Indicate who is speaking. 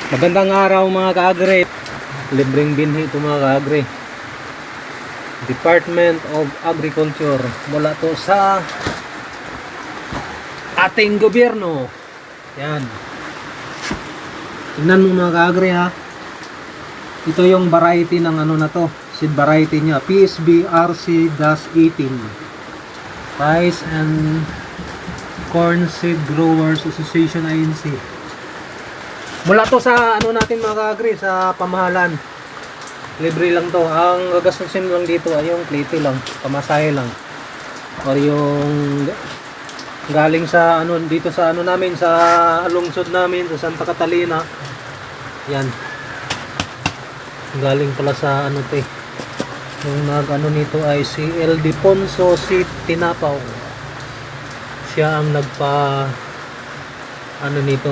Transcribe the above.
Speaker 1: Magandang araw mga kaagre. Libreng binhi ito mga kaagre. Department of Agriculture. Mula to sa ating gobyerno. Yan. Tingnan mo mga kaagre ha. Ito yung variety ng ano na to. Seed variety niya. PSB RC-18. Rice and Corn Seed Growers Association INC. Mula to sa ano natin mga kaagri, sa pamahalan. Libre lang to. Ang gagastusin lang dito ay yung plate lang, pamasahe lang. Or yung galing sa ano dito sa ano namin, sa lungsod namin sa Santa Catalina. Yan. Galing pala sa ano te. Yung nag-ano nito ay si El Deponso si Tinapaw. Siya ang nagpa ano nito.